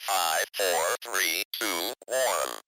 5, 4, 3, 2, 1.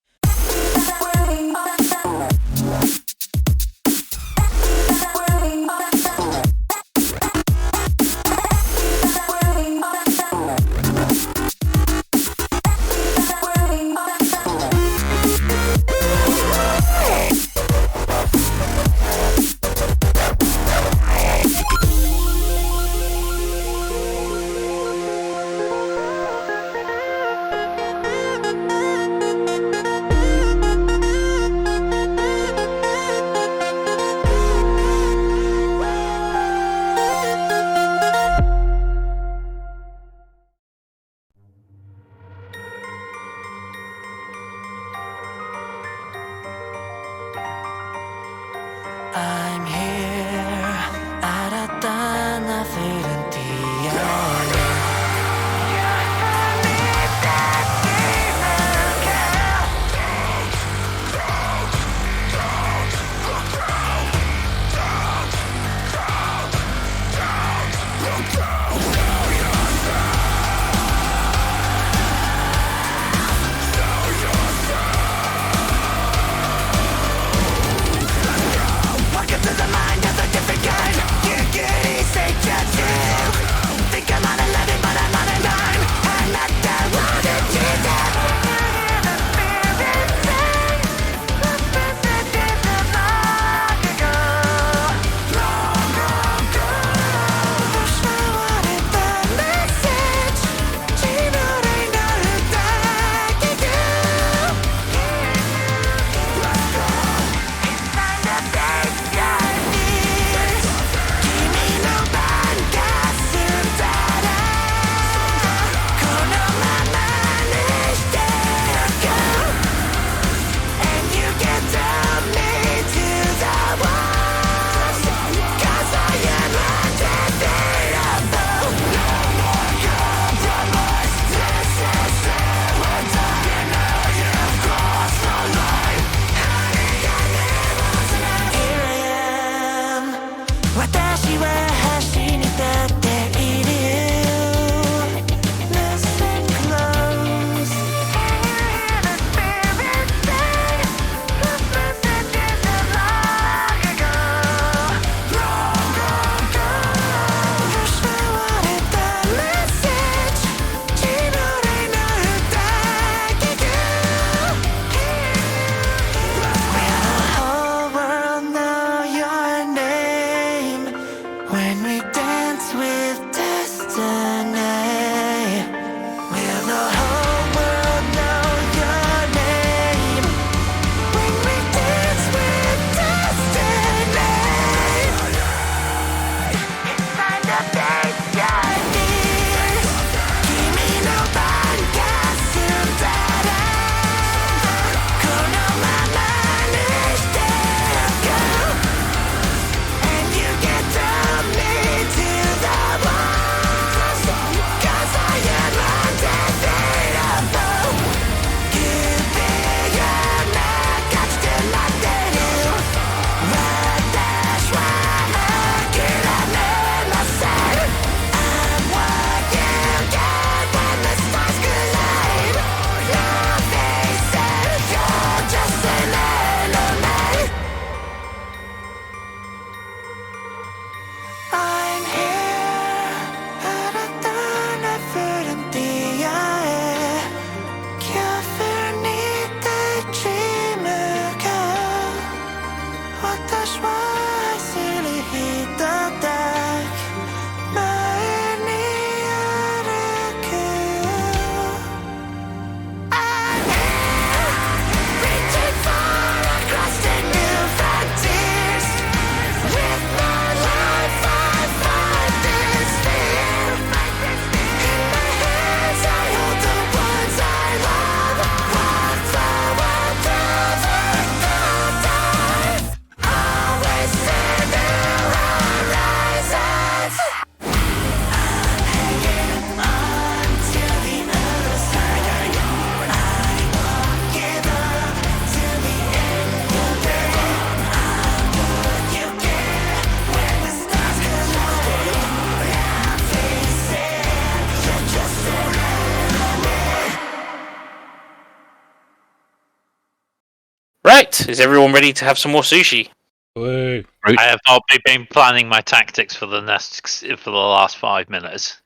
Right, is everyone ready to have some more sushi? Woo. I have not been planning my tactics for the last 5 minutes.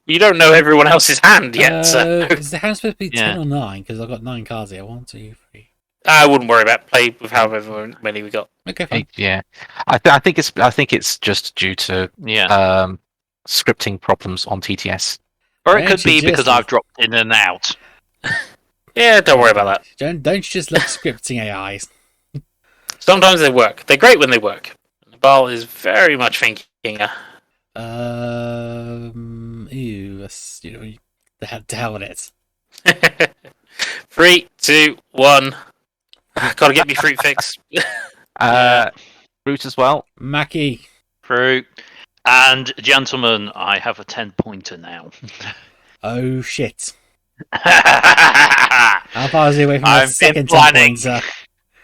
You don't know everyone else's hand yet, so Is the hand supposed to be Yeah. 10 or 9? Because I've got 9 cards here. 1, 2, 3. I wouldn't worry about play with however many we got. Okay, fine. Yeah, I think it's just due to scripting problems on TTS. Or it Why could don't you be because just- I've dropped in and out. Yeah, don't worry about that. Don't you just like scripting AIs? Sometimes they work. They're great when they work. Nabal is very much thinking. That's, the hell with it. 3, 2, 1. Gotta get me fruit fix. Fruit as well. Mackie. Fruit. And gentlemen, I have a 10-pointer now. Oh shit. I How far is he away from I've the been second planning. 10-pointer?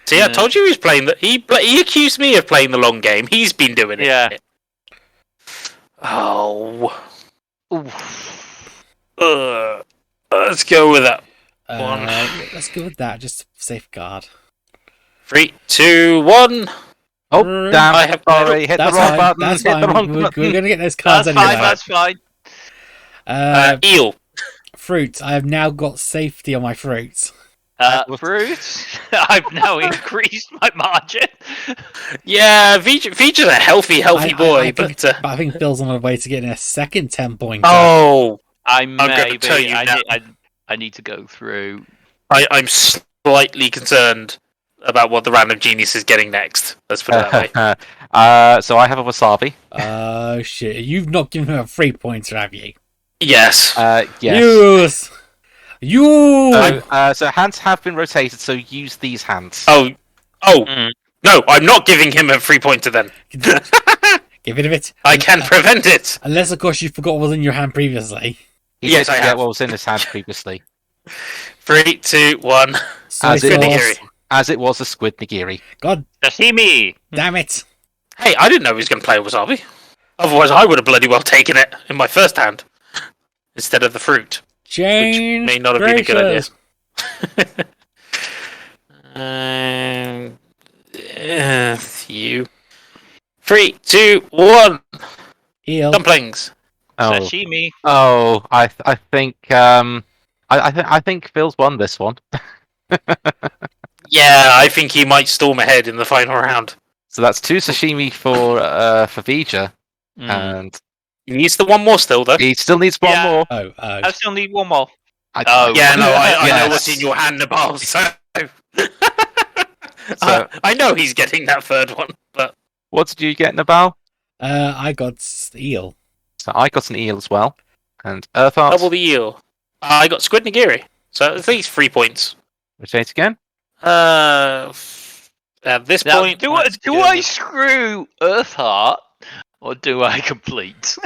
See, I told you he was playing the. He accused me of playing the long game. He's been doing it. Yeah. Oh. Let's go with that. Let's go with that, just to safeguard. 3, 2, 1. Oh, damn! I have Sorry, hit the That's wrong fine. button. That's hit the fine. wrong We're button. going to get those cards That's anyway. fine, that's fine. Eel. Fruit. I have now got safety on my fruits. Fruit. I've now increased my margin. Yeah, Veej's a healthy boy, but I think Phil's on the way to getting a second 10-pointer. Oh, I'm gonna tell you now. I need to go through. I'm slightly concerned about what the random genius is getting next. Let's put it that way. So I have a wasabi. Oh shit! You've not given him a 3-pointer, have you? Yes. Yes. You. So hands have been rotated. So use these hands. Oh. No, I'm not giving him a 3-pointer then. Get rid of it. I can prevent it. Unless, of course, you forgot what was in your hand previously. He Yes, did I forget have. what was in his hand previously. 3, 2, 1. Soy As it sauce. Nigiri. As it was a squid nigiri. God Sashimi. damn it! Hey, I didn't know he was going to play wasabi. Otherwise, I would have bloody well taken it in my first hand instead of the fruit. Change. May not have been a good idea. gracious. You. 3, 2, 1. Eel. Dumplings. Oh, Sashimi. I think I think Phil's won this one. Yeah, I think he might storm ahead in the final round. So that's 2 sashimi for Vija, and He needs the one more still, though. he still needs one Yeah. more. Oh, I still need one more. I- Yeah, no, I know Yes. what's in your hand, Nabal. So, So- I know he's getting that third one, but What did you get, Nabal? I got eel. So I got an eel as well, and Earth Art. double the eel. I got squid nigiri, so at least 3 points. Rotate again. At this Now, point, do let's go I with- screw Earthheart or do I complete?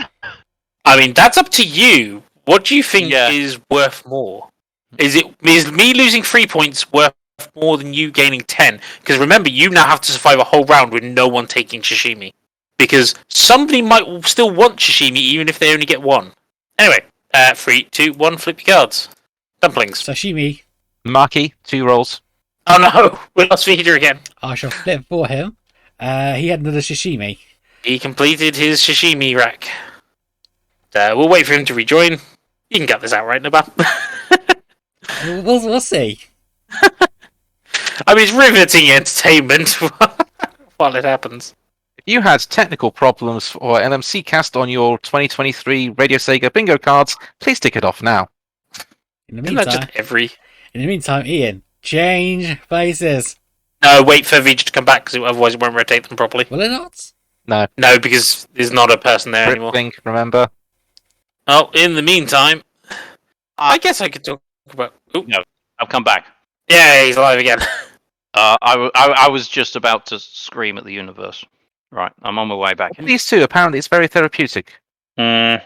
I mean, that's up to you. What do you think Yeah. is worth more? Is me losing 3 points worth more than you gaining 10? Because remember, you now have to survive a whole round with no one taking sashimi. Because somebody might still want sashimi even if they only get 1. Anyway, 3, 2, 1, flip your cards. Dumplings. Sashimi. Maki, 2 rolls. Oh no, we lost Vija again. I shall flip for him. He had another sashimi. He completed his sashimi rack. We'll wait for him to rejoin. You can get this out right, Nabal. We'll see. I mean, it's riveting entertainment while it happens. If you had technical problems for LMC cast on your 2023 Radio Sega bingo cards, please tick it off now. In the Isn't that meantime, just Ian, change places. No, wait for Vija to come back, because otherwise it won't rotate them properly. Will it not? No, because there's not a person there anymore. Link, remember? Oh, in the meantime, I guess I could talk about... Ooh. No. I've come back. Yeah, he's alive again. I was just about to scream at the universe. Right, I'm on my way back. These two, apparently, it's very therapeutic. Yeah,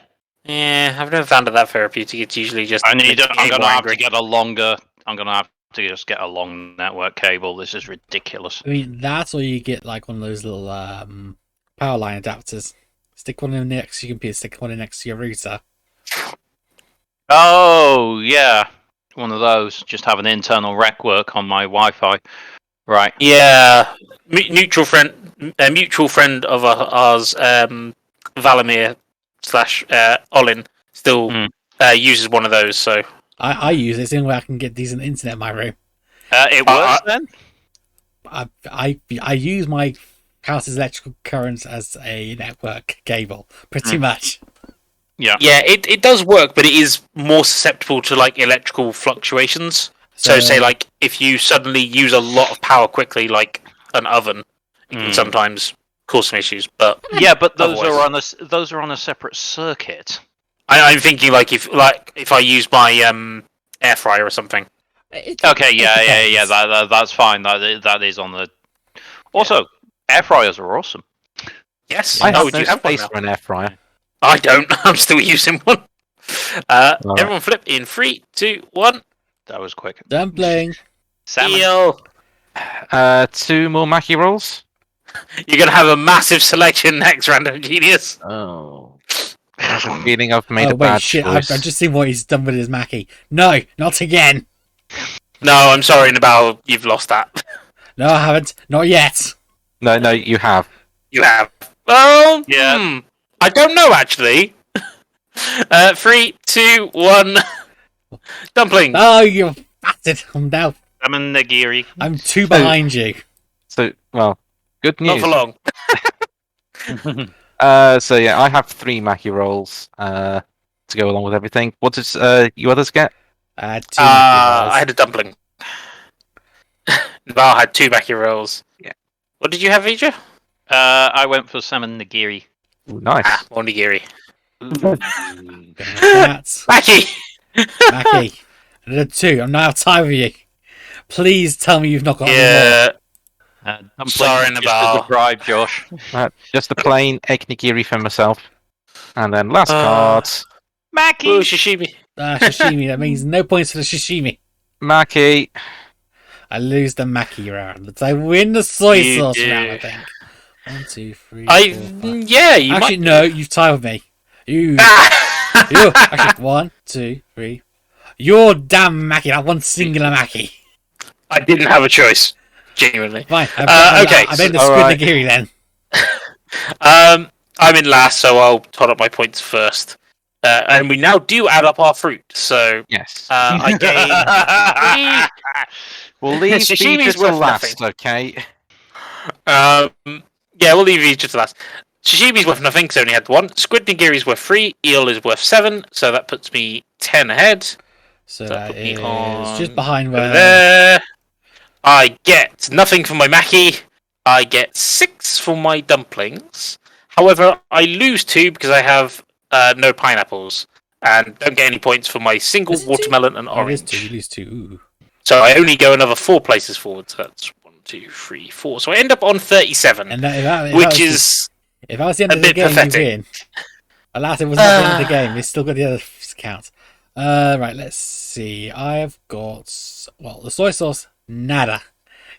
I've never found it that therapeutic. It's usually just... I'm gonna have to angry. get a longer. I'm gonna have to just get a long network cable. This is ridiculous. I mean, that's or you get like one of those little power line adapters. Stick one in next to your computer, stick one in next to your router. Oh yeah, one of those. Just have an internal rec work on my Wi-Fi. Right. Yeah, mutual friend of ours, Valamir slash Olin, still uses one of those. So I use it. It's the only way I can get decent internet in my room. It works then? I use my house's electrical current as a network cable, pretty much. Yeah. yeah, it does work, but it is more susceptible to like electrical fluctuations. So say like if you suddenly use a lot of power quickly, like an oven, it can sometimes cause some issues. But Yeah, but those otherwise- are on a separate circuit. I'm thinking like if I use my air fryer or something. Okay, yeah. That's fine. That is on the. Also, air fryers are awesome. Yes, I have would no you have one space now? for an air fryer. I don't. I'm still using one. Everyone flip in 3, 2, 1. That was quick. Dumpling. Salmon. Deal. 2 more Mackie rolls. You're gonna have a massive selection next, Random Genius. Oh. I have a feeling I've made a wait, bad shit! I've choice. just seen what he's done with his Mackie. No, not again. No, I'm sorry, Nabal. You've lost that. No, I haven't. Not yet. No, you have. You have. Well, Yeah. I don't know actually. 3, 2, 1. Dumpling. Oh, you bastard! I'm now. Salmon nigiri. I'm 2 behind you. So, well, good Not news. for long. So yeah, I have 3 Mackie rolls to go along with everything. What does you others get? 2 Mackie I rolls. had a dumpling. Nabal had 2 Mackie rolls. Yeah. What did you have, Vija? I went for salmon nigiri. Ooh, nice. More nigiri. Cats. Mackie! Mackie. Another 2. I'm not out of time with you. Please tell me you've not got any more. Yeah. Dumpling Sorry, just Nabal. as a bribe, Josh. Just a plain egg nigiri for myself. And then last card, Mackie. Ooh, sashimi. Sashimi. That means no points for the sashimi. Mackie. I lose the Mackie round, but I win the soy You sauce do. round, I think. 1, 2, 3, 4, 5. Yeah, you Actually, might. no, you've tied with me. You. Actually, 1, 2, 3. You're damn Mackie, that one singular Mackie. I didn't have a choice. Genuinely. Fine. Okay, I made the so- squid alright. nigiri then. I'm in last, so I'll tot up my points first. And we now do add up our fruit. So Yes. I gain. We'll leave Sashimi's Vija to worth last, nothing. okay? Yeah, we'll leave each to last. Sashimi's worth nothing because I only had 1. Squid nigiri's worth 3. Eel is worth 7. So that puts me 10 ahead. So That that put me is on just behind Over where. there. I get nothing for my Mackie. I get 6 for my dumplings. However, I lose 2 because I have no pineapples. And don't get any points for my single Is it 2? watermelon and Oh, it is orange. 2. You lose 2. Ooh. So I only go another 4 places forward. So that's 1, 2, 3, 4. So I end up on 37, And if which is if that was the end a of the bit game, pathetic. you win. Alas, it wasn't at the end of the game. It's still got the other count. Right, let's see. I've got the soy sauce, nada,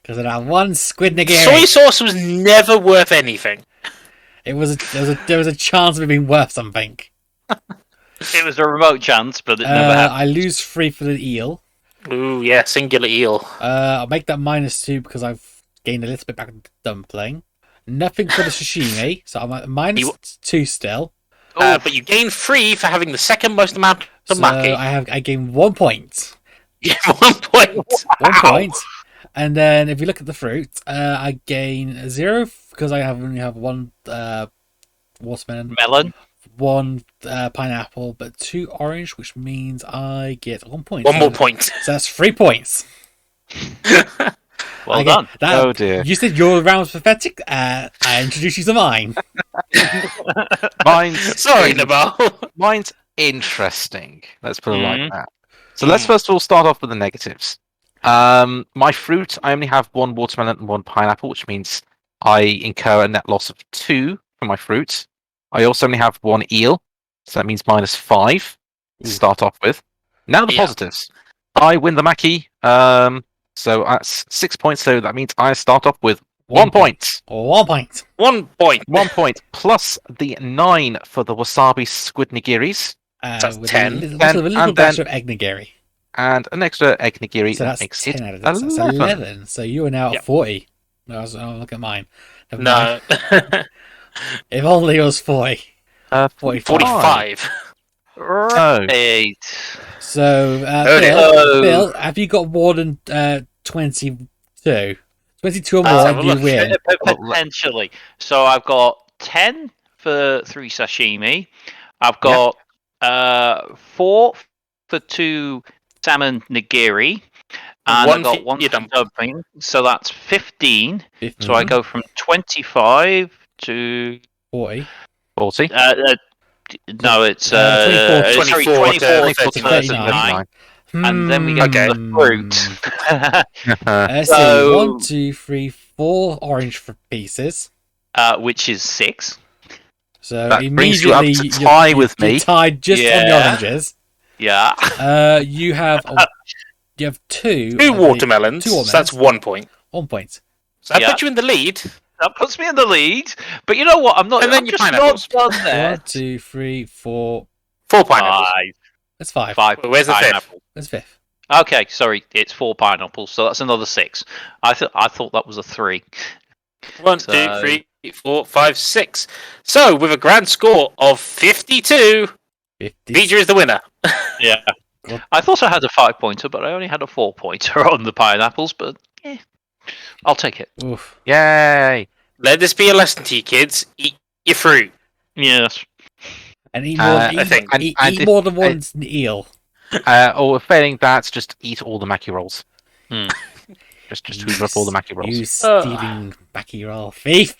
because I have 1 squid nigiri. soy sauce was never worth anything. There was a chance of it being worth something. It was a remote chance, but it never happened. I lose 3 for the eel. Ooh, yeah, singular eel. I'll make that -2 because I've gained a little bit back of the dumpling. Nothing for the sashimi, so I'm at -2 still. But you gain 3 for having the second most amount of So Mackie. I gain 1 point. You have 1 point. 1 Wow. point. And then if you look at the fruit, I gain 0 because I only have 1 watermelon, Melon. 1 pineapple, but 2 orange, which means I get 1 point. 1 more point. So that's 3 points. Well I done. get that. Oh dear. You said your round was pathetic. I introduce you to mine. Mine's Sorry, Nabal. Mine's interesting. Let's put it like Mhm. that. So let's first of all start off with the negatives. My fruit, I only have 1 watermelon and 1 pineapple, which means I incur a net loss of 2 for my fruit. I also only have 1 eel, so that means -5 to start off with. Now the Yeah. positives. I win the Mackie, so that's 6 points, so that means I start off with 1 point. 1 point. 1 point. 1 point plus the 9 for the wasabi squid nigiris. That's With 10. A little, And- with a little and dash then- of egg nigiri. and an extra egg nigiri. So that's makes 10 it out of 10. So that's 11. So you are now Yep. at 40. Look at mine. Never No. mind. If only it was 40. 45. 45. Right. So, Oh, dear. Bill, have you got more than 22? 22 or Let's more, have a you look. win. Potentially. So I've got 10 for 3 sashimi. I've got 4 for 2 salmon nigiri. And One I got for 1 your for dumpling. So that's 15. 15, So I go from 25 to 40. 40. no, it's 24 to 24 to 24 to 39. 39. And then we get Okay. the fruit. Let's see. So- 1, 2, 3, 4 orange for pieces. Which is 6. So That brings you up immediately to tie with you're me. tied just on the Yeah. oranges. Yeah. You have two. Two watermelons. Two watermelons. So that's 1 point. 1 point. So that Yeah. puts you in the lead. That puts me in the lead. But you know what? I'm not. And then I'm your just not pineapples. done 1, there. 2, 3, 4. 4 pineapples. 5. That's 5. 5. Where's the fifth? pineapples. That's 5th. Okay, sorry, it's 4 pineapples, so that's another 6. I thought that was a 3. 1, So- 2, 3, 4, 5, 6. So, with a grand score of 52, 50. Vija is the winner. Yeah. Well- I thought I had a 5-pointer, but I only had a 4-pointer on the pineapples. But I'll take it. Oof. Yay! Let this be a lesson to you, kids. Eat your fruit. Yes. And eat more, I think. eat if- more than one eel. Or failing that, just eat all the maki rolls. Hmm. Just hoover up all the maki rolls. You stealing backy roll thief.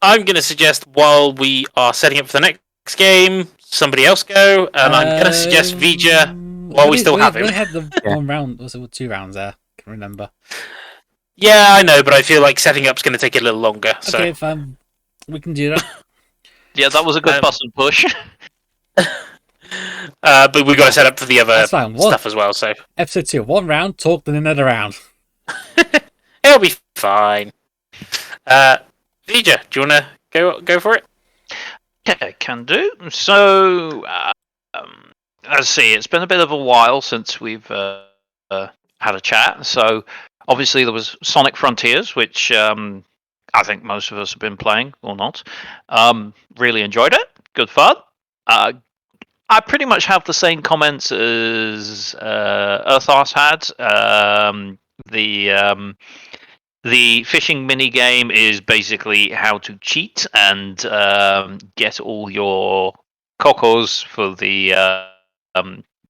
I'm going to suggest while we are setting up for the next game, somebody else go, and I'm going to suggest Vija while we still have him. We had the Yeah. 1 round, was it 2 rounds there? Can't remember. Yeah, I know, but I feel like setting up's going to take a little longer. So Okay, fine. We can do that. Yeah, that was a good button push. But we've got to set up for the other That's fine. What? stuff as well, so Episode 2, one round, talk, then another round. it'll be fine. Vija, do you want to go for it? Yeah, can do. So, let's see. It's been a bit of a while since we've had a chat. So, obviously, there was Sonic Frontiers, which I think most of us have been playing or not. Really enjoyed it. Good fun. I pretty much have the same comments as Earthars had. The fishing mini game is basically how to cheat and get all your cocos for the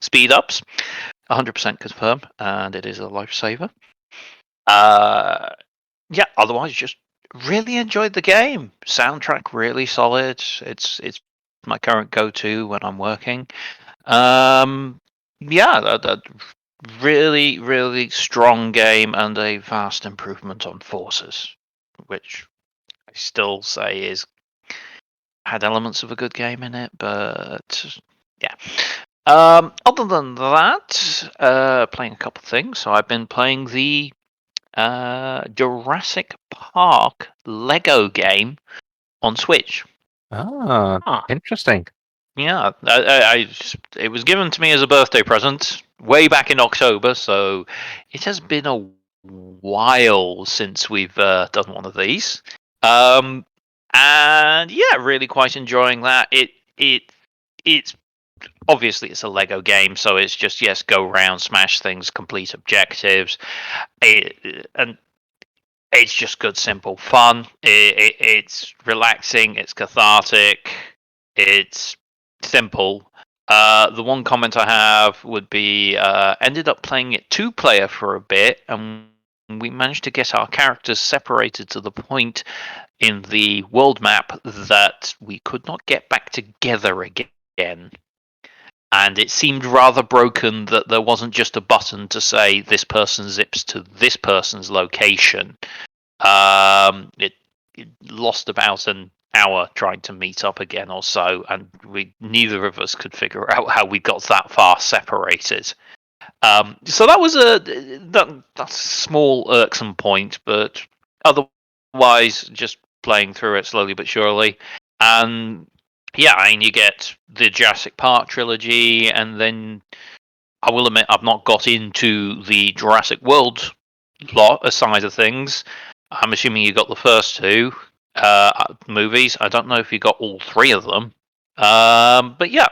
speed ups. 100% confirmed, and it is a lifesaver. Yeah, otherwise, just really enjoyed the game. Soundtrack really solid. It's my current go-to when I'm working. Yeah, that really, really strong game and a vast improvement on Forces, which I still say had elements of a good game in it, but yeah. Other than that, playing a couple of things. So I've been playing the Jurassic Park Lego game on Switch. Interesting. Yeah, it was given to me as a birthday present way back in October, so it has been a while since we've done one of these. And yeah, really quite enjoying that. It's obviously it's a Lego game, so it's just go around, smash things, complete objectives, and it's just good, simple fun. It's relaxing, it's cathartic, it's simple. The one comment I have would be ended up playing it 2-player for a bit, and we managed to get our characters separated to the point in the world map that we could not get back together again. And it seemed rather broken that there wasn't just a button to say this person zips to this person's location. It lost about an hour trying to meet up again or so, and neither of us could figure out how we got that far separated. So that was that's a small irksome point, but otherwise just playing through it slowly but surely. And yeah, I mean, you get the Jurassic Park trilogy, and then I will admit I've not got into the Jurassic World side of things. I'm assuming you got the first 2 movies. I don't know if you got all 3 of them. But yeah,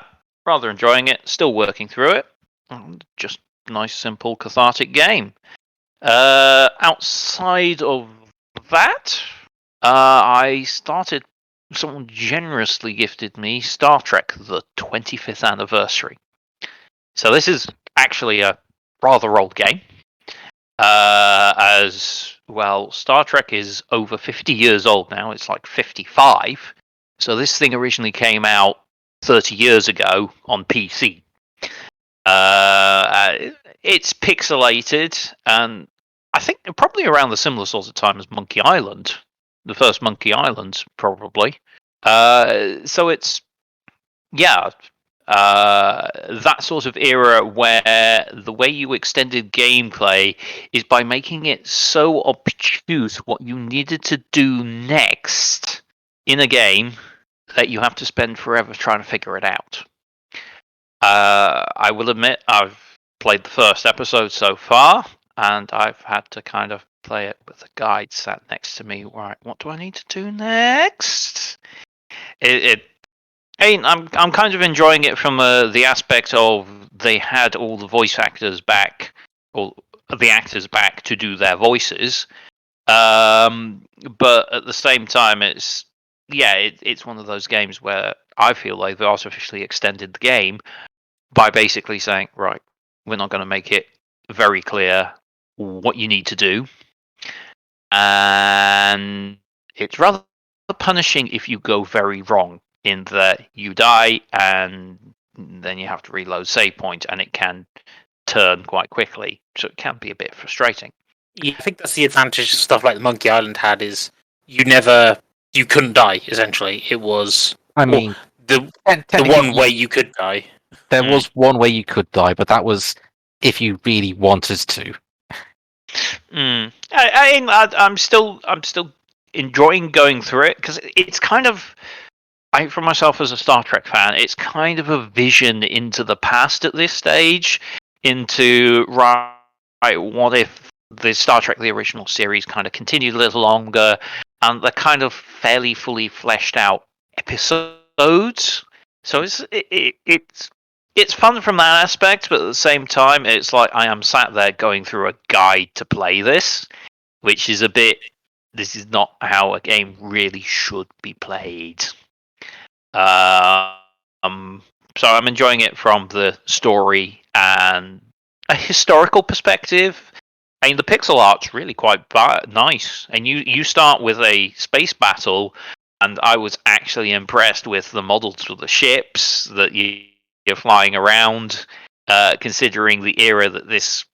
rather enjoying it. Still working through it. Just nice, simple, cathartic game. Outside of that, I started. Someone generously gifted me Star Trek: The 25th Anniversary. So this is actually a rather old game. As well, Star Trek is over 50 years old now. It's like 55. So this thing originally came out 30 years ago on PC. It's pixelated, and I think probably around the similar sort of time as Monkey Island. The first Monkey Island, probably. So it's, yeah, that sort of era where the way you extended gameplay is by making it so obtuse what you needed to do next in a game that you have to spend forever trying to figure it out. I will admit I've played the first episode so far, and I've had to kind of play it with a guide sat next to me. Right, what do I need to do next? I'm kind of enjoying it from the aspect of they had all the voice actors back, or the actors back to do their voices. But at the same time, it's one of those games where I feel like they artificially extended the game by basically saying, right, we're not going to make it very clear what you need to do. And it's rather punishing if you go very wrong, in that you die and then you have to reload save point, and it can turn quite quickly. So it can be a bit frustrating. Yeah, I think that's the advantage stuff like the Monkey Island had, is you never you couldn't die. Essentially, it was I mean, the technically, one way you could die. there was one way you could die, but that was if you really wanted to. I'm still enjoying going through it because it's kind of, for myself as a Star Trek fan, it's kind of a vision into the past at this stage. Into right, what if the Star Trek the original series kind of continued a little longer, and the kind of fairly fully fleshed out episodes. So it's fun from that aspect, but at the same time, it's like I am sat there going through a guide to play this, which is a bit. This is not how a game really should be played. So I'm enjoying it from the story and a historical perspective. I mean, the pixel art's really quite nice, and you start with a space battle, and I was actually impressed with the models of the ships that you're flying around, considering the era that this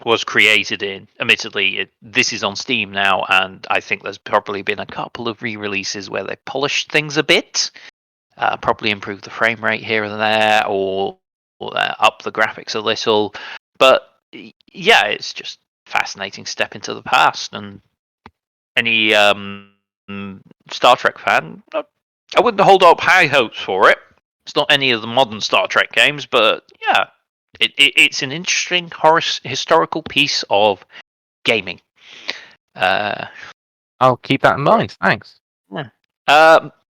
was created in. Admittedly, this is on Steam now, and I think there's probably been a couple of re-releases where they polished things a bit, probably improved the frame rate here and there, or up the graphics a little. But yeah, it's just fascinating step into the past, and any Star Trek fan, I wouldn't hold up high hopes for it. It's not any of the modern Star Trek games, but yeah, it's an interesting historical piece of gaming. I'll keep that in mind. Thanks.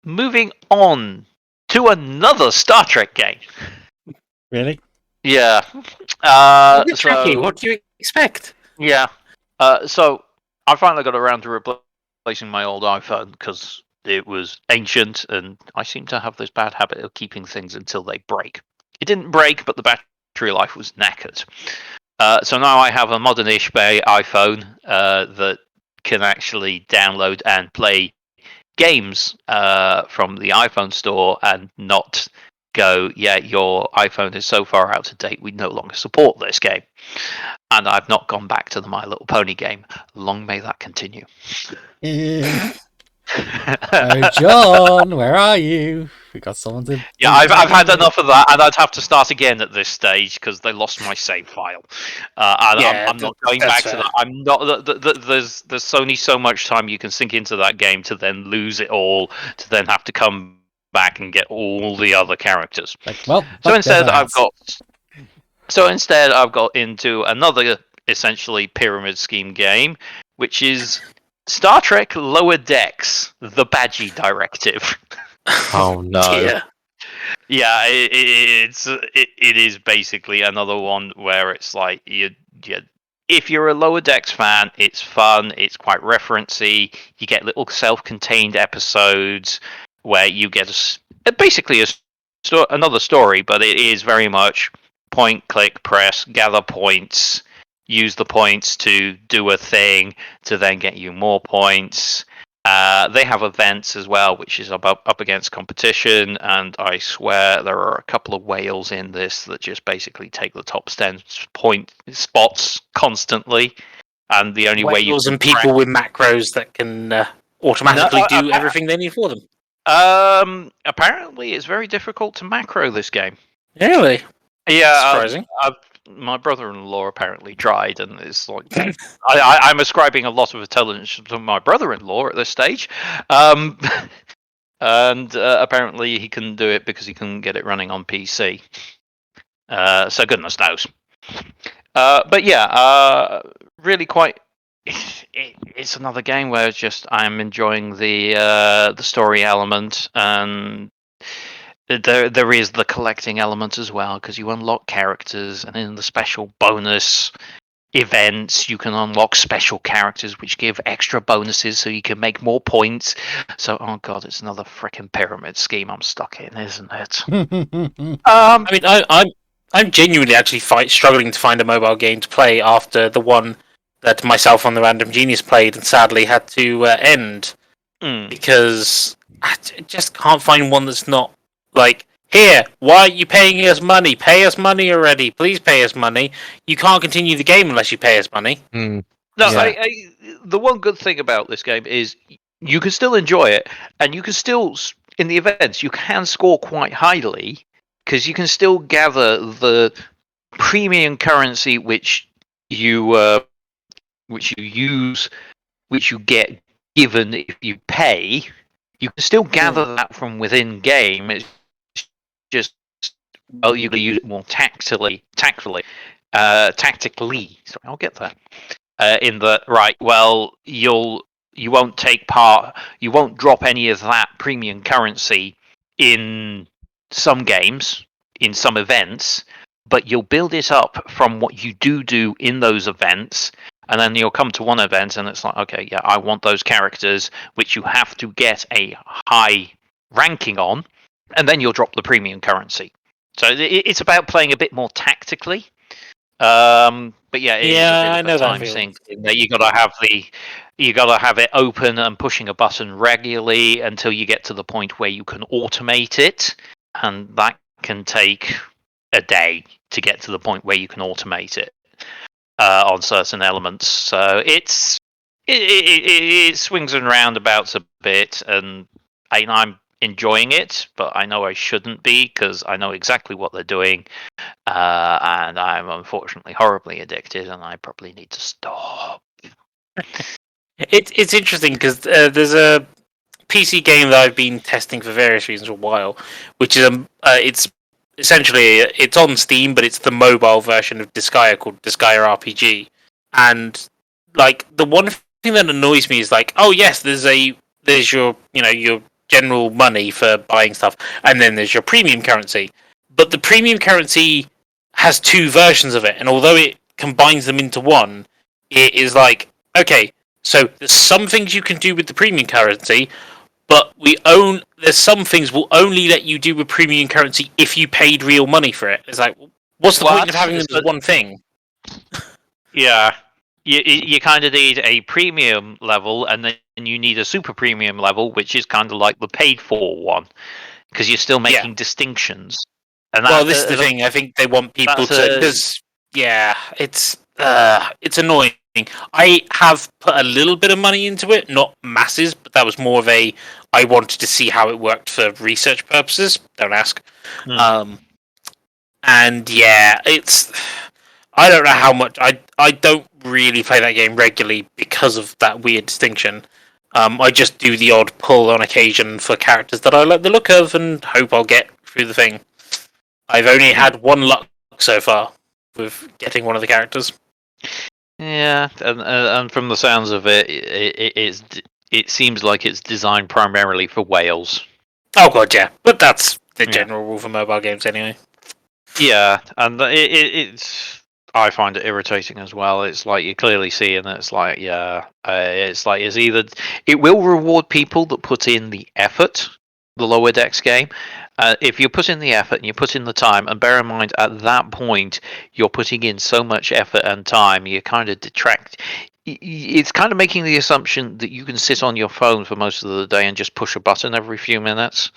Moving on to another Star Trek game. Really? Yeah. Jackie, what do you expect? Yeah. So I finally got around to replacing my old iPhone because it was ancient, and I seem to have this bad habit of keeping things until they break. It didn't break, but the battery life was knackered. So now I have a modern-ish iPhone that can actually download and play games from the iPhone store and not go, yeah, your iPhone is so far out of date, we no longer support this game. And I've not gone back to the My Little Pony game. Long may that continue. Oh, John, where are you? We got someone to. Yeah, I've had enough of that, and I'd have to start again at this stage because they lost my save file. I'm not going back to that. I'm not. There's only so much time you can sink into that game to then lose it all, to then have to come back and get all the other characters. So instead, I've got into another essentially pyramid scheme game, which is Star Trek Lower Decks: The Badgie Directive. Oh no! Yeah, it is basically another one where it's like if you're a Lower Decks fan, it's fun. It's quite referencey. You get little self-contained episodes where you get basically another story, but it is very much point, click, press, gather points, use the points to do a thing to then get you more points. They have events as well, which is up against competition, and I swear there are a couple of whales in this that just basically take the top 10 point spots constantly, and the only way you and people with macros that can automatically do everything they need for them. Apparently it's very difficult to macro this game. Really? Yeah, surprising. My brother-in-law apparently tried, and it's like I'm ascribing a lot of intelligence to my brother-in-law at this stage, and apparently he couldn't do it because he couldn't get it running on PC. So goodness knows. But yeah, really quite. It's another game where it's just I'm enjoying the story element, and there is the collecting element as well, because you unlock characters, and in the special bonus events you can unlock special characters which give extra bonuses so you can make more points. So oh god, it's another freaking pyramid scheme I'm stuck in, isn't it? I mean, I'm genuinely actually struggling to find a mobile game to play after the one that myself on the Random Genius played and sadly had to end because I just can't find one that's not like, here, why are you paying us money? Pay us money already. Please pay us money. You can't continue the game unless you pay us money. No, Yeah. the one good thing about this game is you can still enjoy it, and you can still in the events you can score quite highly because you can still gather the premium currency which you use, which you get given if you pay. You can still gather that from within game. It's just, well, you can use it more tactically. Tactically. Sorry, I'll get that. In the right, well, you won't take part. You won't drop any of that premium currency in some games, in some events, but you'll build it up from what you do in those events. And then you'll come to one event and it's like, okay, yeah, I want those characters, which you have to get a high ranking on, and then you'll drop the premium currency. So it's about playing a bit more tactically. But yeah, it is a bit of a time sink. You gotta have it open and pushing a button regularly until you get to the point where you can automate it, and that can take a day to get to the point where you can automate it. On certain elements, so it swings and roundabouts a bit, and I'm enjoying it, but I know I shouldn't be because I know exactly what they're doing, and I'm unfortunately horribly addicted, and I probably need to stop. It's interesting because there's a PC game that I've been testing for various reasons for a while, which is it's essentially it's on Steam, but it's the mobile version of Disgaea called Disgaea RPG. And like the one thing that annoys me is like, oh yes, there's your your general money for buying stuff, and then there's your premium currency. But the premium currency has two versions of it, and although it combines them into one, it is like, okay, so there's some things you can do with the premium currency, but there's some things we'll only let you do with premium currency if you paid real money for it. It's like, what's the point of having them as one thing? Yeah, you kind of need a premium level, and then you need a super premium level, which is kind of like the paid for one, because you're still making distinctions. And well, this is the thing. I think they want people to, because it's annoying. I have put a little bit of money into it, not masses, but that was more of I wanted to see how it worked for research purposes. Don't ask. And yeah, I don't know how much. I don't really play that game regularly because of that weird distinction. I just do the odd pull on occasion for characters that I like the look of and hope I'll get through the thing. I've only had one luck so far with getting one of the characters. Yeah, and from the sounds of it, it seems like it's designed primarily for whales. Oh god, yeah, but that's the general rule for mobile games anyway. Yeah, and it's I find it irritating as well. It's like you clearly see, and it's like it's either it will reward people that put in the effort, the lower decks game. If you put in the effort and you put in the time, and bear in mind at that point you're putting in so much effort and time, you kind of detract. It's kind of making the assumption that you can sit on your phone for most of the day and just push a button every few minutes,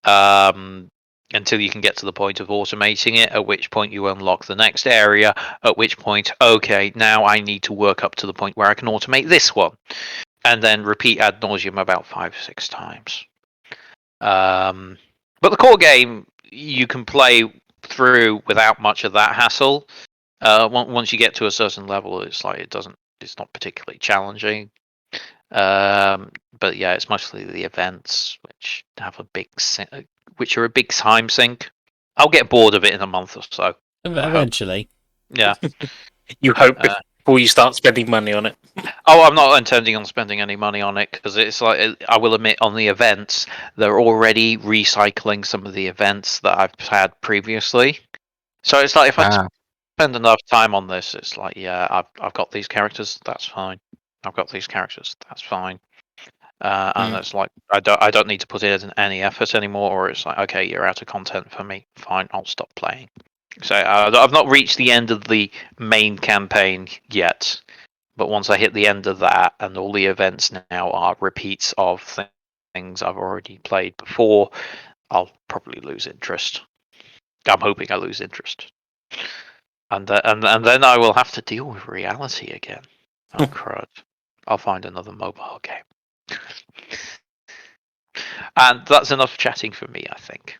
until you can get to the point of automating it. At which point you unlock the next area. At which point, okay, now I need to work up to the point where I can automate this one, and then repeat ad nauseum about 5 or 6 times. But the core game you can play through without much of that hassle. Once you get to a certain level, it's like it's not particularly challenging. But yeah, it's mostly the events which have which are a big time sink. I'll get bored of it in a month or so. Eventually. Yeah. You hope before you start spending money on it. Oh, I'm not intending on spending any money on it because it's like, I will admit, on the events they're already recycling some of the events that I've had previously. So it's like if I spend enough time on this, it's like, yeah, I've got these characters, that's fine. I've got these characters, that's fine. And it's like I don't need to put in any effort anymore, or it's like, okay, you're out of content for me. Fine, I'll stop playing. So I've not reached the end of the main campaign yet, but once I hit the end of that, and all the events now are repeats of things I've already played before, I'll probably lose interest. I'm hoping I lose interest, and then I will have to deal with reality again. Oh crud! I'll find another mobile game. And that's enough chatting for me, I think.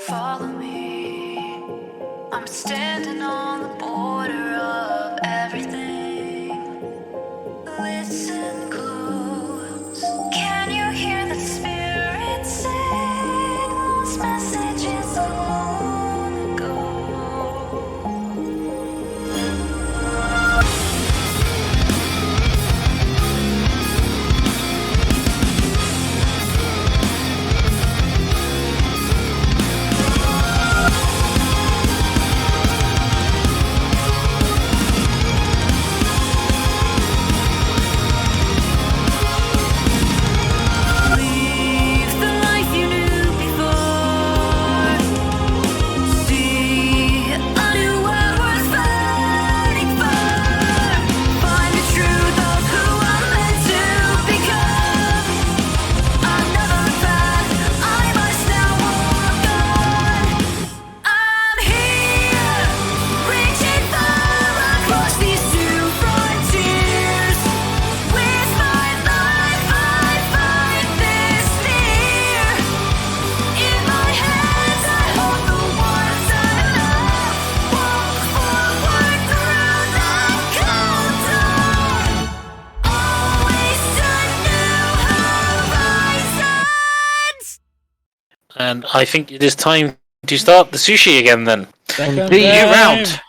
Follow me. I'm standing on the border of everything. Listen close. Can you hear the spirit sing lost messages of long ago? Leave the life you knew before. See a new world worth fighting for. Find the truth of who I'm meant to become. I've never looked back. I must now walk on. I'm here, reaching far across these two frontiers. With my life, I fight this fear. In my hands, I hold the ones I love. Walk forward through the cold dawn. Always to new horizons. And I think it is time to start the sushi again then. Second Indeed. New game. round.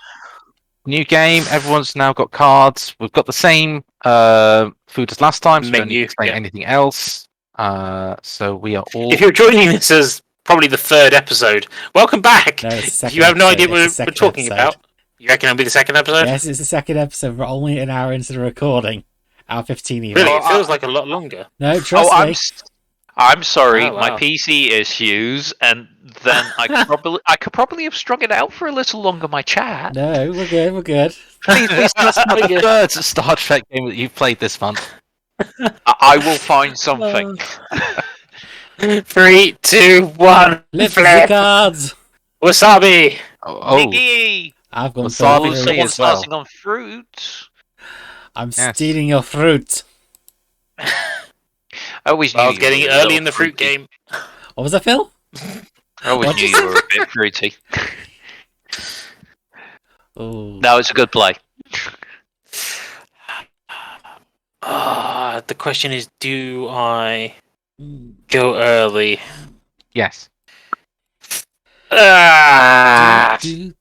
New game. Everyone's now got cards. We've got the same food as last time, so we don't need Menu, to explain yeah. anything else. So we are all. If you're joining this as probably the third episode, welcome back. No, it's the If second you have no episode. idea what It's the we're second talking episode. about, you reckon it'll be the second episode? Yes, it's the second episode. We're only an hour into the recording. Hour 15 even. Really? Oh, It feels like a lot longer. No, trust Oh, me. I'm sorry, Oh, my wow. PC issues, and then I could probably have strung it out for a little longer. My chat. No, we're good. We're good. Please tell us about the third Star Trek game that you've played this month. I will find something. 3, 2, 1. Lift the Flip. cards. Wasabi. Oh, Niggy! I've gone Wasabi for tea fruit. Someone as well. starting on fruit. I'm Yes. stealing your fruit. I always knew I was you getting were it a early little in the fruit fruity. game. What was that, Phil? I always What? knew you were a bit fruity. Oh, No, it's a good play. The question is, do I go early? yes. Ah! Do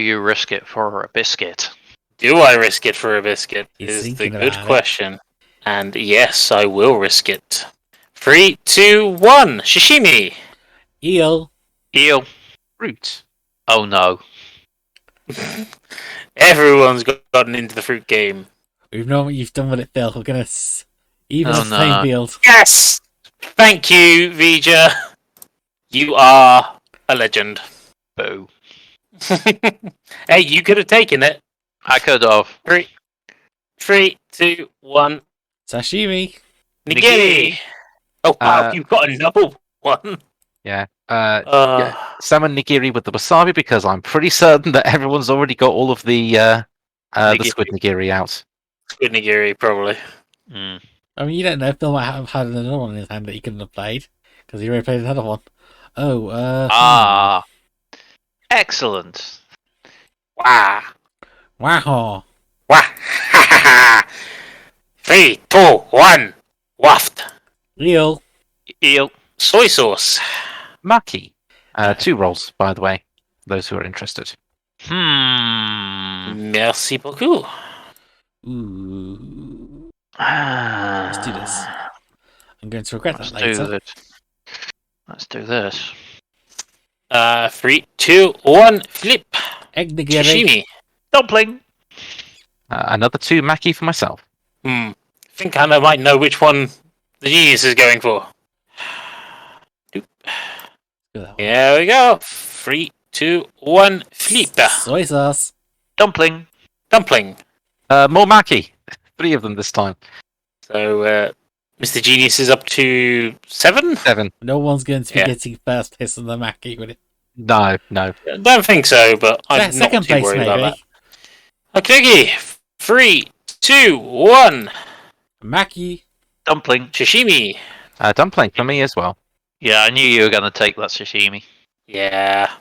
you risk it for a biscuit? Do I risk it for a biscuit? He's Is the thinking good about it. question. And yes, I will risk it. 3, 2, 1. Sashimi. Eel. Eel. Fruit. Oh no. Everyone's gotten into the fruit game. We've known what you've done with it, Phil. We're gonna even Oh, the playing no. field. Yes! Thank you, Vija. You are a legend. Boo. Hey, you could have taken it. I could have. 3, 2, 1. Sashimi. Nigiri. Oh, wow, Uh, you've got another one. Yeah. Uh, Salmon nigiri with the wasabi because I'm pretty certain that everyone's already got all of the squid nigiri out. Squid nigiri, probably. Mm. I mean, you don't know. Phil might have had another one in his hand that he couldn't have played because he already played another one. Oh, Ah. Excellent. Wow. Wow. Wah. 3, 2, 1. Waft. Eel. Eel. Soy sauce. Maki. 2 rolls, by the way, those who are interested. Merci beaucoup. Ooh. Let's do this. I'm going to regret that Let's do later. this. Let's do this. 3, 2, 1. Flip. Egg nigiri. Sashimi. Dumpling. Another 2 maki for myself. I think I might know which one the genius is going for. Do that one. Here we go. 3, 2, 1. Flip. Soy sauce. Dumpling. Dumpling. More maki. 3 of them this time. So, Mr. Genius is up to 7? 7. No one's going to be Yeah. getting first place on the Mackie with it. No. I don't think so, but I'm not Second too place, worried maybe. about that. Okay, 3, 2, 1. Mackie. Dumpling. Sashimi. Dumpling for me as well. Yeah, I knew you were going to take that sashimi. Yeah.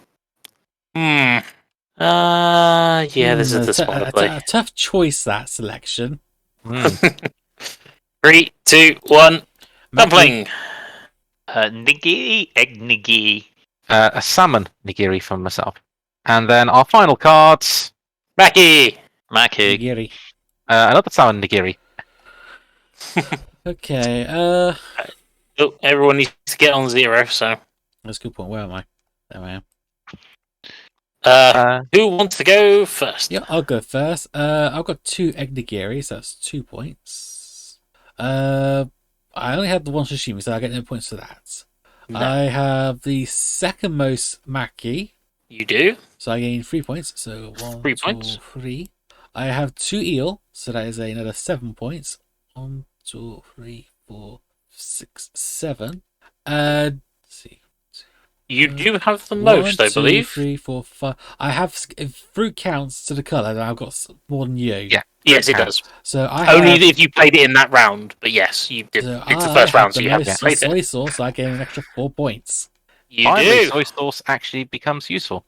Yeah, this is the spot to play. A tough choice, that selection. Mm. 3, 2, 1. Dumpling. Nigiri, egg nigiri. A salmon nigiri for myself. And then our final cards. Mackie. Mackie. Nigiri. Another salmon nigiri. Okay, Oh, everyone needs to get on 0, so. that's a good point. Where am I? There I am. Who wants to go first? Yeah, I'll go first. I've got 2 egg nigiri, so that's 2 points. I only had the 1 sashimi, so I get no points for that. No. I have the second most Mackie, You do? so I gain 3 points. So 1, 3 2, points. 3. I have 2 eel, so that is another 7 points. 1, 2, 3, 4, 6, 7. Let's see. You do have the most, I 1, 2, believe. 3, 4, 5. I have, if fruit counts to the colour, then I've got more than you. Yeah. Yes, it does. So I Only have, if you played it in that round, but yes, you did. so It's the I first have round, so the you haven't most played soy it. sauce, so I gain an extra 4 points. You Finally, do. soy sauce actually becomes useful.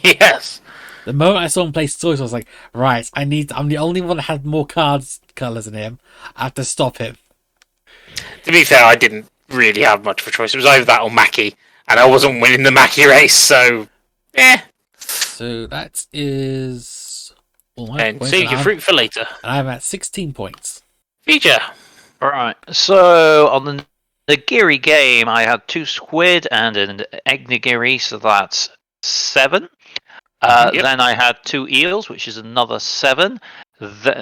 Yes. The moment I saw him play soy sauce, I was like, right, I'm the only one that had more colours than him. I have to stop him. To be fair, I didn't really have much of a choice. It was either that or Mackie, and I wasn't winning the Mackie race, so So that is all my and points. save And your fruit for later. I'm at 16 points. Feature. Alright, so on the nigiri game, I had 2 squid and an egg nigiri, so that's 7. Yep. Then I had 2 eels, which is another 7.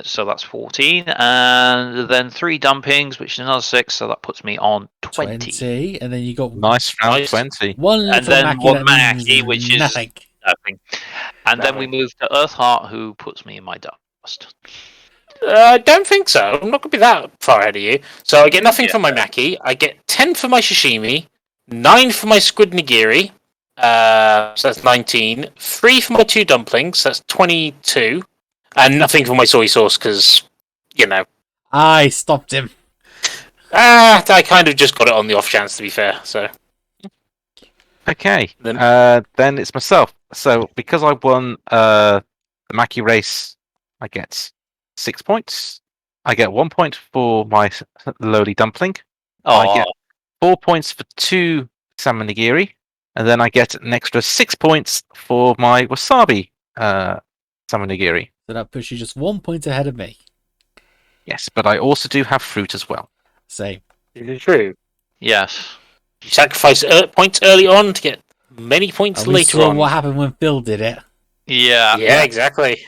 So that's 14. And then 3 dumpings, which is another 6, so that puts me on 20. And then you got Nice round Nice. 20. one little And then Mackie one that means Mackie, which is nothing. nothing. And then we move to Earthheart, who puts me in my dust. I don't think so. I'm not going to be that far ahead of you. So I get nothing Yeah. for my Mackie. I get 10 for my sashimi, 9 for my squid nigiri. So that's 19. 3 for my 2 dumplings. That's 22. And nothing for my soy sauce because, I stopped him. I kind of just got it on the off chance, to be fair. So Okay. Then- Then it's myself. So because I won the Mackie race, I get 6 points. I get 1 point for my lowly dumpling. I get 4 points for 2 salmon nigiri. And then I get an extra 6 points for my wasabi salmon nigiri. So that puts you just 1 point ahead of me. Yes, but I also do have fruit as well. Same. is it true? Yes. You sacrifice points early on to get many points And we later saw on. what happened when Phil did it. Yeah. Yeah, exactly.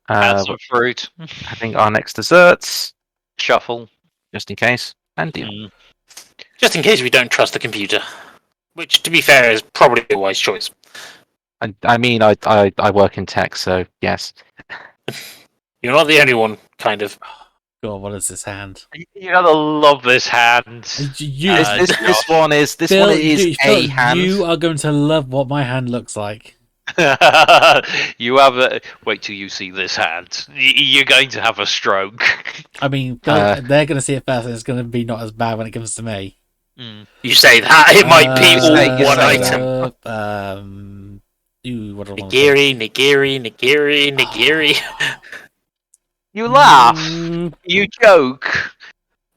Add some fruit. I think our next desserts, Shuffle. just in case, and deal. Mm. Just in case we don't trust the computer. Which, to be fair, is probably a wise choice. I mean, I work in tech, so yes. You're not the only one, kind of. God, what is this hand? You're gonna love this hand. You, This one is Phil, a Phil, hand. you are going to love what my hand looks like. You have a wait till you see this hand. You're going to have a stroke. I mean, they're going to see it first, and it's going to be not as bad when it comes to me. Mm. You say that, it might be all you one say item. What do I want to say? Nigiri. You laugh. Mm, You joke.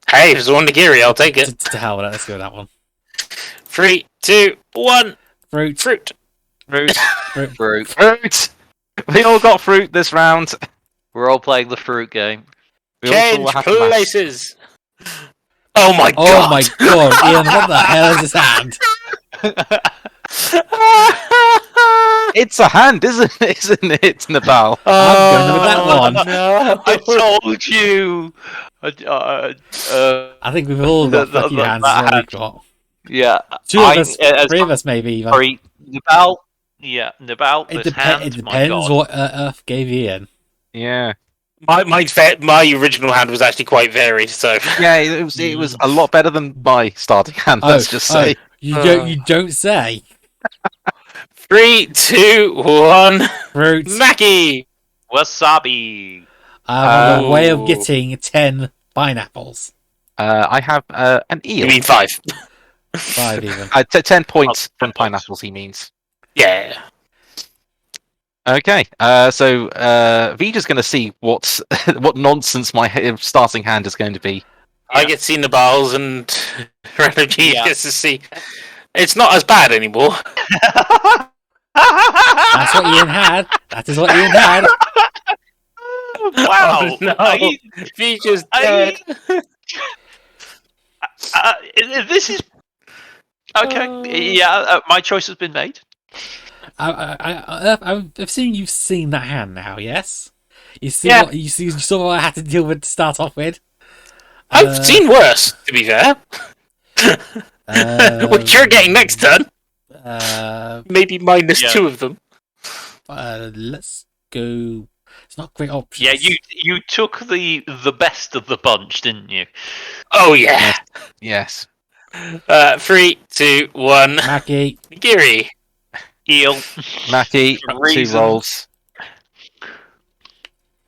Hey, if it's one nigiri, I'll take it. to hell with it. Let's go with that one. 3, 2, 1. Fruit. Fruit. Fruit. Fruit. Fruit. We all got fruit this round. We're all playing the fruit game. We also Change have to match. places. Oh my Oh god. my god, Ian, what the hell is this hand? It's a hand, isn't it, Nabal? I'm going with that one. No. I told you. I think we've all got The- fucking the- hands. that Is what hand. we've got. Yeah. Two of us, three of us maybe even. Sorry, Nabal. Yeah, Nabal. It, This hand. it my depends God. what Earth gave Ian. Yeah. My original hand was actually quite varied, so Yeah, it was a lot better than my starting hand, let's just say. You don't say. 3, 2, 1. Fruit. Mackie. Wasabi. I'm on the way of Oh. getting 10 pineapples. I have an eel. You mean 5? 5 even. 10 points Oh, from 10 points. pineapples, he means. Yeah. Okay, so Vija's going to see what nonsense my starting hand is going to be. I get to see Nabals and Random G Yeah. gets to see. It's not as bad anymore. That's what Ian had. That is what Ian had. Wow. Oh, no. I- Feature's I- dead. This is okay. Yeah, my choice has been made. I've seen you've seen that hand now, yes? You see Yeah. what you saw what I had to deal with to start off with? I've seen worse, to be fair. Which you're getting next turn. Maybe minus Yeah. 2 of them. Let's go. It's not great options. Yeah, you took the best of the bunch, didn't you? Oh, yeah. Yes. 3, 2, 1. Mackie. Nigiri. Eel. Mackie, For 2 reasons. rolls.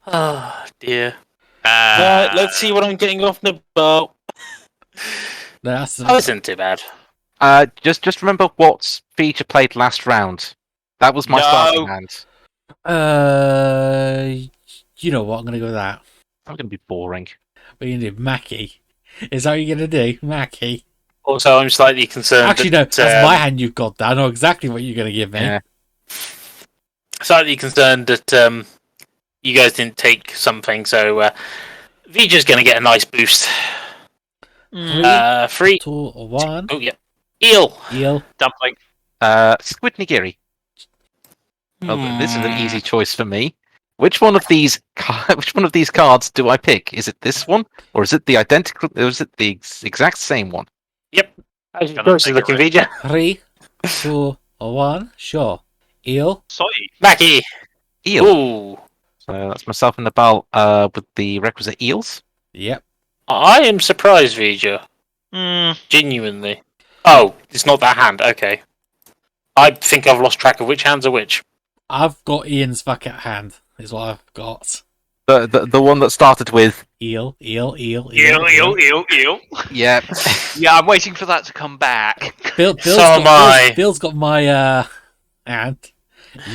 Oh, dear. Uh, Let's see what I'm getting off Nabal. That's Oh, isn't too bad. Just remember what feature played last round. That was my No. starting hand. you know what? I'm gonna go with that. I'm going to be boring. What are you gonna do, Mackie? Is that what you're gonna do, Mackie? Also, I'm slightly concerned. Actually, no. that, That's my hand you've got. I know exactly what you're gonna give me. Yeah. Slightly concerned that you guys didn't take something, so Vija's going to get a nice boost. 3, 2, 1. oh yeah, eel. Eel. dumpling. Squid nigiri. Oh, but this is an easy choice for me. Which one of these cards do I pick? Is it this one, or is it the identical? Or is it the exact same one? How's your Gonna choices take it, looking, Vija? 3, 2, 1. Sure. Eel. Soy. Mackie. Eel. Ooh, So that's myself and Nabal with the requisite eels. Yep. I am surprised, Vija. Mm, Genuinely. Oh, it's not that hand. Okay. I think I've lost track of which hands are which. I've got Ian's fuck at hand. Is what I've got. The one that started with Eel. eel, eel, eel. yeah. Yeah, I'm waiting for that to come back. Bill's So am I. Bill's got my hand.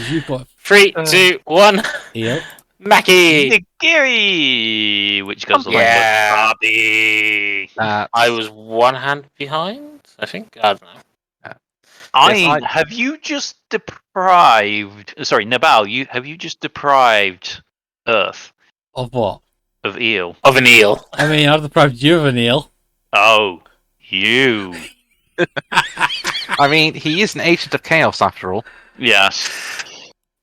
You've got 3, 2, 1. eel. Mackie. Nigiri, which goes along Yeah. with wasabi. I was 1 hand behind, I think. I don't know. I- Have you just deprived? Sorry, Nabal. Have you just deprived Earth Of what? of eel? Of an eel. I mean, I've deprived you of an eel. Oh, you. I mean, he is an agent of chaos after all. Yes.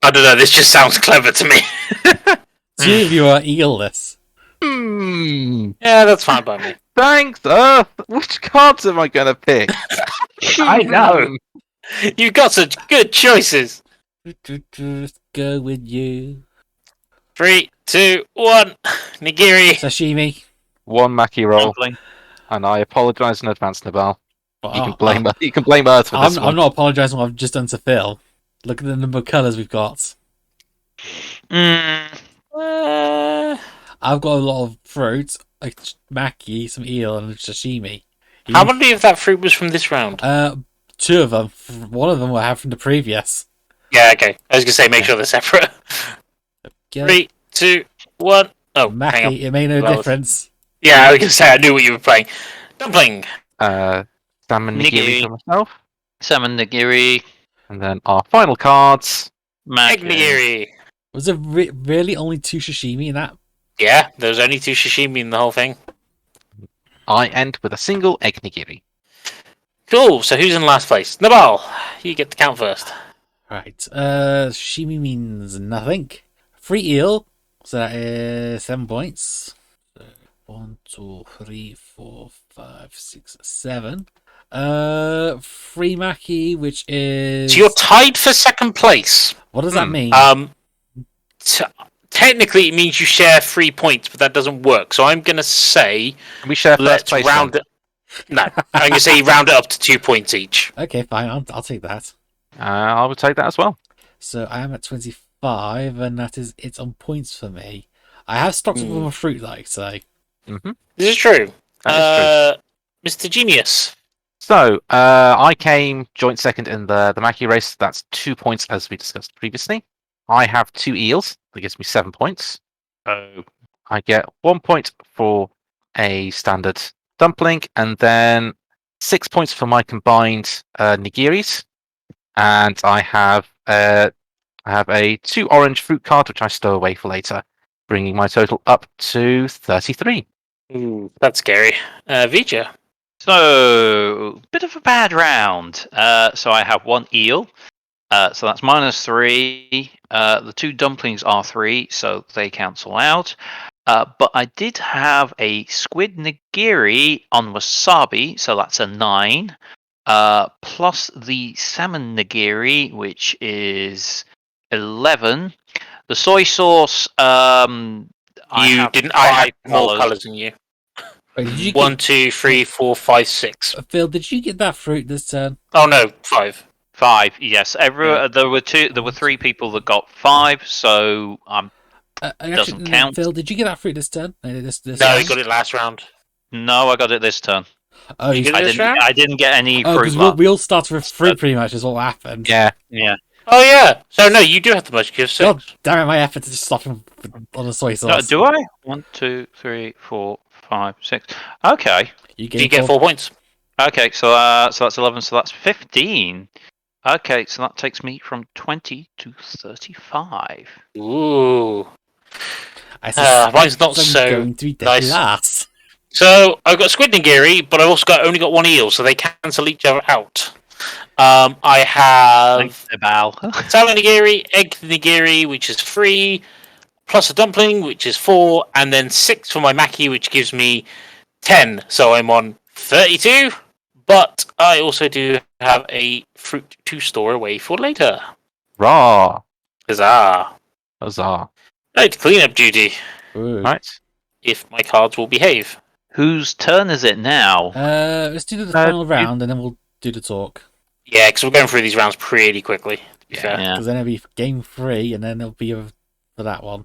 I don't know, this just sounds clever to me. Two of you are eelless. Yeah, that's fine by me. Thanks, Earth. Which cards am I gonna pick? I know. You've got such good choices. Just go with you. 3, 2, 1. Nigiri. Sashimi. One Maki roll, Dumpling. and I apologise in advance, Nabal. But You can blame Earth for this I'm one. not apologising for what I've just done to Phil. Look at the number of colours we've got. Mm, I've got a lot of fruit, like maki, some eel, and sashimi. How many of that fruit was from this round? Two of them. One of them I have from the previous. Yeah, okay. I was going to say make sure they're separate. Get 3, 2, 1. Oh, hang on. Maki, it made no Well, difference. Yeah, I was going to say I knew what you were playing. Dumpling. Salmon nigiri Nigiri. for myself, salmon nigiri. and then our final cards. Egg Maki. nigiri. Was there really only two sashimi in that? Yeah, there's only 2 sashimi in the whole thing. I end with a single egg nigiri. Cool, so who's in last place? Nabal, you get to count first. Right. Sashimi means nothing. Free eel. So that is 7 points. So 1, 2, 3, 4, 5, 6, 7. Free maki, which is. So you're tied for second place. What does that mean? Technically, it means you share 3 points, but that doesn't work. So I'm going to say Can we share first let's place? round then? it. No, I'm going to say round it up to 2 points each. Okay, fine. I'll take that. I will take that as well. So I am at 25, and it's on points for me. I have stocked up on my fruit, like say. Mm-hmm. This is true. That is Mr. Genius. So, I came joint second in the Maki race. That's 2 points, as we discussed previously. I have 2 eels. That gives me 7 points. Oh. I get 1 point for a standard dumpling, and then 6 points for my combined nigiris. And I have a 2 orange fruit card, which I stow away for later, bringing my total up to 33. Ooh, that's scary. Vija. So, bit of a bad round. So I have 1 eel. So that's -3. The 2 dumplings are 3, so they cancel out. But I did have a squid nigiri on wasabi, so that's a 9. Plus the salmon nigiri, which is 11. The soy sauce, I have I had 5 more colours. colours than you. Wait, did you 1, 2, 3, 4, 5, 6. Phil, did you get that fruit this turn? Oh no, 5. 5, yes. There were 3 people that got 5, so Doesn't count. Phil, did you get that fruit this turn? This No, round? he got it last round. no, I got it this turn. Oh, You you get it this round? I didn't get any Oh, fruit. because last- we all started with fruit pretty much is what happened. Yeah. Yeah. Oh yeah. So no, you do have the most give 6. God damn it, my effort to just stop him on the soy sauce. Do I? 1, 2, 3, 4, 5, 6. Okay. You You get 4 points. Okay, so that's 11, so that's 15. Okay, so that takes me from 20 to 35. Ooh. I suspect mine's not I'm so going to be dead nice. last. So I've got squid nigiri, but I've also only got 1 eel, so they cancel each other out. I have Thanks, Nabal. salmon nigiri, egg nigiri, which is 3, plus a dumpling, which is 4, and then 6 for my maki, which gives me 10. So I'm on 32. But I also do have a fruit to store away for later. Raw. Huzzah! Huzzah. Right, cleanup duty. Ooh. Right. If my cards will behave. Whose turn is it now? Let's do the final round and then we'll do the talk. Yeah, because we're going through these rounds pretty quickly. To be fair. Yeah. Because then it'll be game 3 and then it'll be for that one.